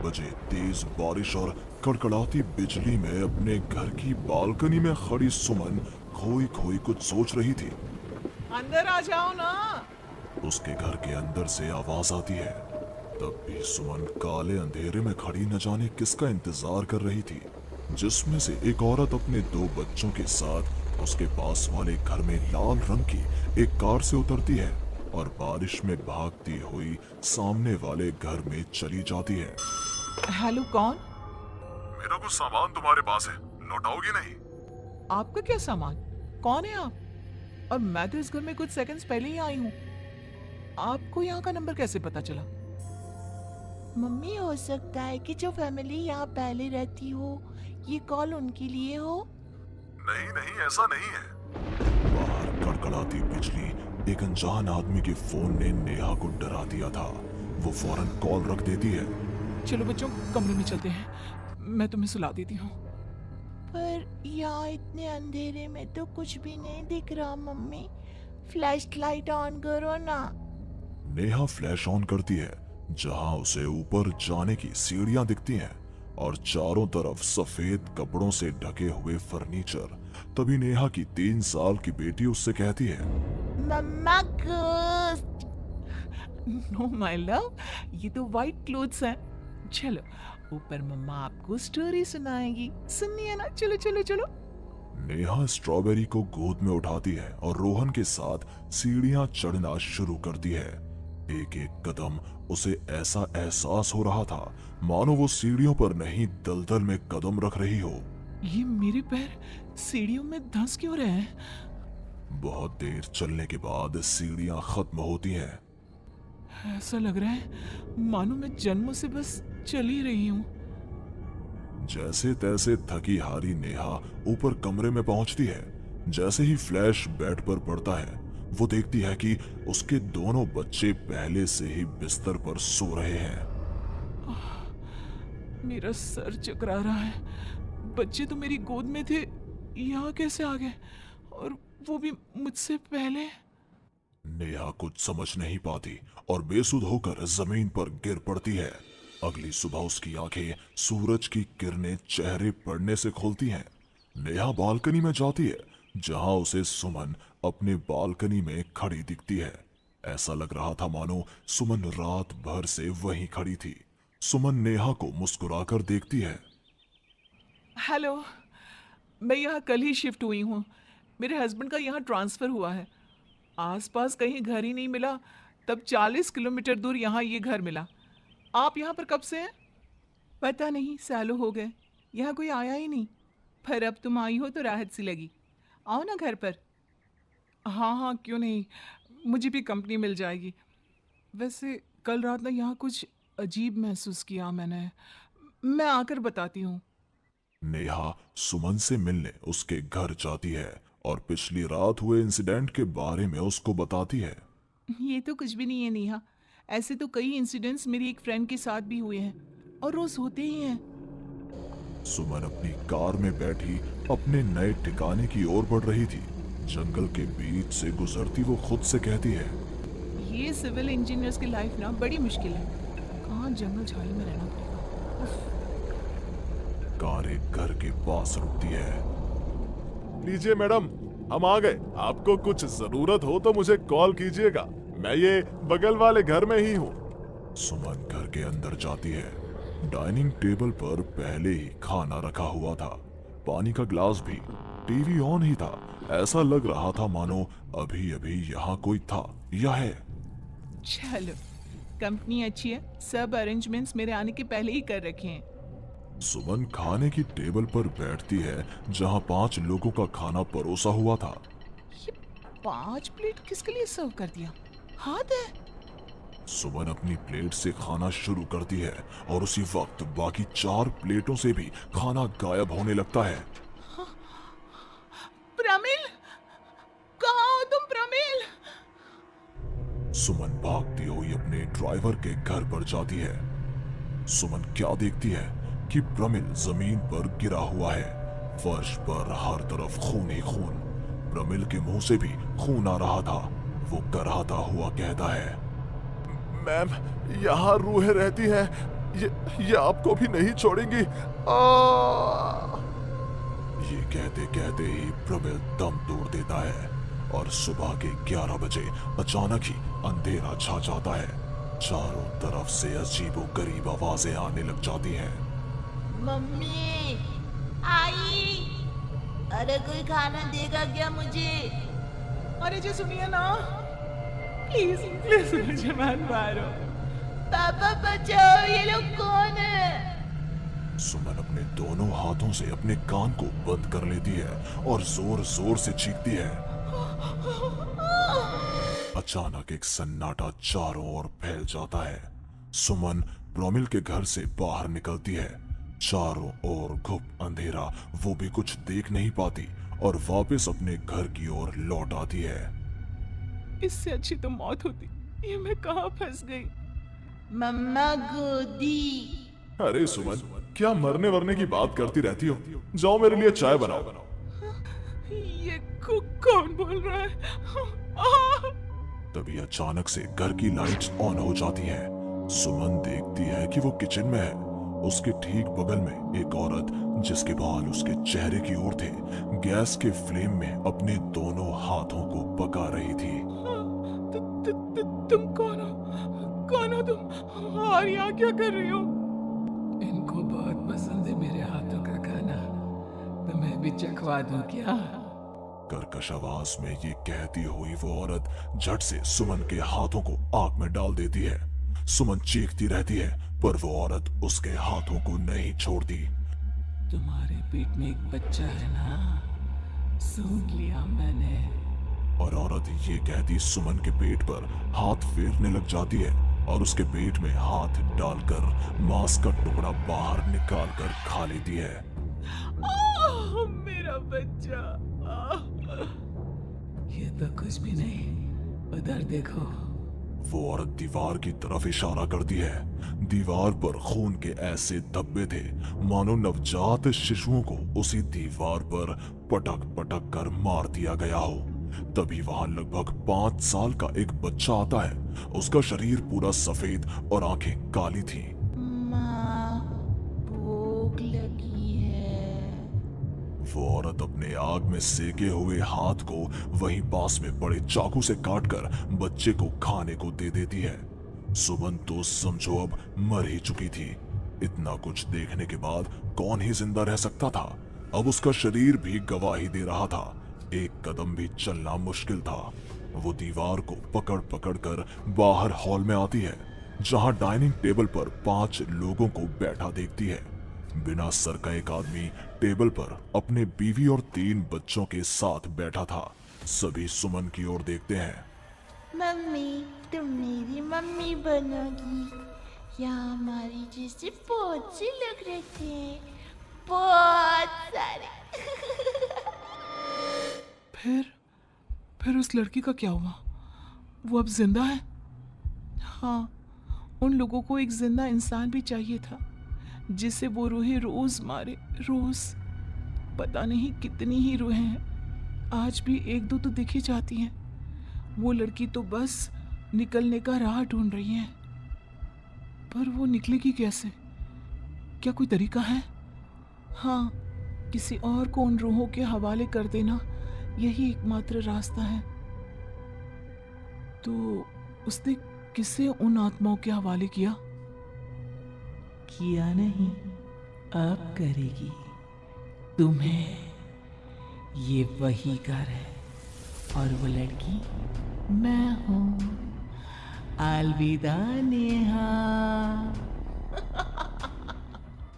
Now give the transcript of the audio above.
बजे तेज बारिश और कड़कड़ाती बिजली में अपने घर की बालकनी में खड़ी सुमन खोई खोई कुछ सोच रही थी। अंदर आ जाओ ना। उसके घर के अंदर से आवाज आती है। तब भी सुमन काले अंधेरे में खड़ी न जाने किसका इंतजार कर रही थी, जिसमें से एक औरत अपने 2 बच्चों के साथ उसके पास वाले घर में लाल रंग की एक कार से उतरती है और बारिश में भागती हुई सामने वाले घर में चली जाती है। हेलो, कौन? मेरा कुछ सामान तुम्हारे पास है, लौटाओगी नहीं? आपका क्या सामान? कौन है आप? और मैं तो इस घर में कुछ सेकंड्स पहले ही आई हूँ। आपको यहाँ का नंबर कैसे पता चला? मम्मी, हो सकता है कि जो फैमिली यहाँ पहले रहती हो, ये कॉल उनके लिए हो। नहीं नहीं, ऐसा नहीं है। बाहर कड़कड़ाती बिजली एक अनजान आदमी के फोन ने नेहा को डरा दिया था। वो फौरन कॉल रख देती है। चलो बच्चों, कमरे में चलते हैं, मैं तुम्हें सुला देती हूँ। पर यहाँ इतने अंधेरे में तो कुछ भी नहीं दिख रहा मम्मी। फ्लैश लाइट ऑन करो ना। नेहा फ्लैश ऑन करती है, जहां उसे ऊपर जाने की सीढ़ियां दिखती हैं और चारों तरफ सफेद कपड़ों से ढके हुए फर्नीचर। तभी नेहा की 3 साल की बेटी उससे कहती है, मम्मा घोस्ट। नो माय लव, ये तो वाइट क्लोथ्स हैं। चलो ऊपर, मम्मा आपको स्टोरी सुनाएगी। सुननी है ना? चलो चलो चलो। नेहा स्ट्रॉबेरी को गोद में उठाती है और रोहन के साथ सीढ़ियां चढ़ना शुरू करती है। एक एक कदम उसे ऐसा एहसास हो रहा था मानो वो सीढ़ियों पर नहीं दलदल में कदम रख रही हो। ये मेरे पैर सीढ़ियों में धंस क्यों रहे हैं? बहुत देर चलने के बाद सीढ़ियां खत्म होती हैं। ऐसा लग रहा है मानो मैं जन्मों से बस चल ही रही हूँ। जैसे तैसे थकी हारी नेहा ऊपर कमरे में पहुंचती है। जैसे ही फ्लैश बेड पर पड़ता है, वो देखती है कि उसके दोनों बच्चे पहले से ही बिस्तर पर सो रहे हैं। मेरा सर चकरा रहा है। बच्चे तो मेरी गोद में थे, यहाँ कैसे आ गए? और वो भी मुझसे पहले। नेहा कुछ समझ नहीं पाती और बेसुध होकर जमीन पर गिर पड़ती है। अगली सुबह उसकी आंखें सूरज की किरणें चेहरे पड़ने से खुलती हैं। नेहा बालकनी में जाती है, जहां उसे सुमन अपने बालकनी में खड़ी दिखती है। ऐसा लग रहा था मानो सुमन रात भर से वहीं खड़ी थी। सुमन नेहा को मुस्कुराकर देखती है। हेलो, मैं यहाँ कल ही शिफ्ट हुई हूँ। मेरे हस्बैंड का यहाँ ट्रांसफ़र हुआ है। आसपास कहीं घर ही नहीं मिला, तब 40 किलोमीटर दूर यहाँ ये घर मिला। आप यहाँ पर कब से हैं? पता नहीं, सालों हो गए, यहाँ कोई आया ही नहीं। पर अब तुम आई हो तो राहत सी लगी। आओ ना घर पर। हाँ हाँ, क्यों नहीं, मुझे भी कंपनी मिल जाएगी। वैसे कल रात ना यहाँ कुछ अजीब महसूस किया मैंने। मैं आकर बताती हूँ। नेहा सुमन से मिलने उसके घर जाती है और पिछली रात हुए इंसिडेंट के बारे में उसको बताती है। ये तो कुछ भी नहीं है नेहा। ऐसे तो कई इंसिडेंट्स मेरी एक फ्रेंड के साथ भी हुए हैं और रोज होते ही हैं। सुमन अपनी कार में बैठी अपने नए ठिकाने की ओर बढ़ रही थी। जंगल के बीच से गुजरती वो खुद से कहती है, ये सिविल इंजीनियर्स की लाइफ ना बड़ी मुश्किल है। कहाँ जंगल झाड़ी में रहना पड़ेगा। उफ। कार एक घर के पास रुकती है। लीजिए मैडम, हम आ गए। आपको कुछ जरूरत हो तो मुझे कॉल कीजिएगा। मैं ये बगल वाले घर में ही हूँ। सुमन घर के अंदर जाती है। डाइनिंग टेबल पर पहले ही खाना रखा हुआ था, पानी का ग्लास भी, टीवी ऑन ही था। ऐसा लग रहा था मानो अभी अभी यहाँ कोई था या है। चलो, कंपनी अच्छी है, सब अरेंजमेंट्स मेरे आने के पहले ही कर रखे हैं। सुमन खाने की टेबल पर बैठती है, जहाँ 5 लोगों का खाना परोसा हुआ था। ये 5 प्लेट किसके लिए सर्व कर दिया? हाथ है। सुमन अपनी प्लेट से खाना शुरू करती है और उसी वक्त बाकी 4 प्लेटों से भी खाना गायब होने लगता है। प्रमिल, कहाँ हो तुम प्रमिल? सुमन भागती हुई अपने ड्राइवर के घर पर जाती है। सुमन क्या देखती है कि प्रमिल जमीन पर गिरा हुआ है। फर्श पर हर तरफ खून ही खून। प्रमिल के मुंह से भी खून आ रहा था। वो कराहता हुआ कहता है, मैम, यहाँ रूहें रहती हैं, ये आपको भी नहीं छोड़ेंगी। ये कहते कहते ही प्रमिल दम तोड़ देता है और सुबह के 11 बजे अचानक ही अंधेरा छा जाता है। चारों तरफ से अजीबोगरीब आवाजें आने लग जाती हैं। मम्मी आई, अरे कोई खाना देगा क्या मुझे? अरे जी सुनिए ना, प्लीज प्लीज मुझे मत मारो। पापा बचाओ, ये लोग कौन है? सुमन अपने दोनों हाथों से अपने कान को बंद कर लेती है और जोर जोर से चीखती है। अचानक एक सन्नाटा चारों ओर फैल जाता है। सुमन प्रमिल के घर से बाहर निकलती है। चारों ओर घुप अंधेरा, वो भी कुछ देख नहीं पाती और वापस अपने घर की ओर लौट आती है। इससे अच्छी तो मौत होती, ये मैं कहाँ फंस गई। मम्मा गोदी। अरे सुमन, क्या मरने वरने की बात करती रहती हो? जाओ मेरे लिए चाय बनाओ। ये कौन बोल रहा है? तभी अचानक से घर की लाइट्स ऑन हो जाती हैं। सुमन देखती है कि वो किचन में है। उसके ठीक बगल में एक औरत, जिसके बाल उसके चेहरे की ओर थे, गैस के फ्लेम में अपने दोनों हाथों को पका रही थी। तुम कौन हो? कौन हो तुम? और यहाँ क्या कर रही हो? इनको बहुत पसंद है मेरे हाथों का खाना, तो मैं भी चखवा दूं क्या? कर्कश आवाज में ये कहती हुई वो औरत झट से सुमन के हाथों को आग में डाल देती है। सुमन चीखती रहती है, पर वो औरत उसके हाथों को नहीं छोड़ती। तुम्हारे पेट में एक बच्चा है ना, सूंघ लिया मैंने। और औरत ये कहती सुमन के पेट पर हाथ फेरने लग जाती है और उसके पेट में हाथ डालकर मांस का टुकड़ा बाहर निकाल कर खा लेती है। मेरा बच्चा। ये तो कुछ भी नहीं, उधर देखो। वो औरत दीवार की तरफ इशारा करती है। दीवार पर खून के ऐसे धब्बे थे मानो नवजात शिशुओं को उसी दीवार पर पटक पटक कर मार दिया गया हो। तभी वहां लगभग 5 साल का एक बच्चा आता है। उसका शरीर पूरा सफेद और आंखें काली थी। माँ, भूख लगी है। वो औरत अपने आग में सेके हुए हाथ को वहीं पास में पड़े चाकू से काटकर बच्चे को खाने को दे देती है। सुमन तो समझो अब मर ही चुकी थी। इतना कुछ देखने के बाद कौन ही जिंदा रह सकता था। अब उसका शरीर भी गवाही दे रहा था। एक कदम भी चलना मुश्किल था। वो दीवार को पकड़ पकड़ कर बाहर हॉल में आती है, जहां डाइनिंग टेबल पर 5 लोगों को बैठा देखती है। बिना सर का एक आदमी टेबल पर अपने बीवी और 3 बच्चों के साथ बैठा था। सभी सुमन की ओर देखते हैं। मम्मी, तुम मेरी मम्मी बनोगी। यहाँ हमारी जैसे बहुत से लोग रहते हैं, बहुत सारे। फिर उस लड़की का क्या हुआ? वो अब जिंदा है? हाँ, उन लोगों को एक जिंदा इंसान भी चाहिए था जिसे वो रूहें रोज मारे, रोज। पता नहीं कितनी ही रूहें हैं, आज भी 1-2 तो दिख ही जाती हैं। वो लड़की तो बस निकलने का राह ढूंढ रही है, पर वो निकलेगी कैसे? क्या कोई तरीका है? हाँ, किसी और को उन रूहों के हवाले कर देना यही एकमात्र रास्ता है। तो उसने किसे उन आत्माओं के हवाले किया? किया नहीं, अब करेगी। तुम्हें ये वही घर है और वो लड़की मैं हूँ। अलविदा नेहा।